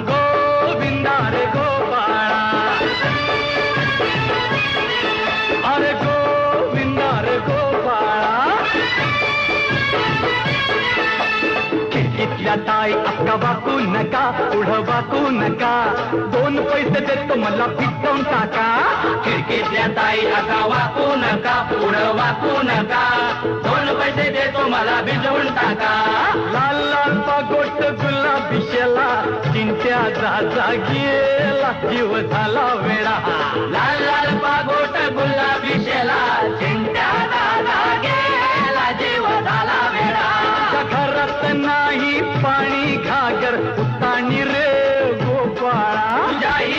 गोविंदा रे गोपाळा अरे गोविंदा रे गोपाळा खिडकीतल्या ताई अक्का वाकू नका पुढं वाकू नका 2 पैसे देतो मला पिटवून टाका खिडकीतल्या ताई अक्का वाकू नका पुढं वाकू नका 2 पैसे देतो मला भिजवून टाका लाल लाल पागोट गुलाबी शेला चिंट्या जा गेला जीव झाला वेळा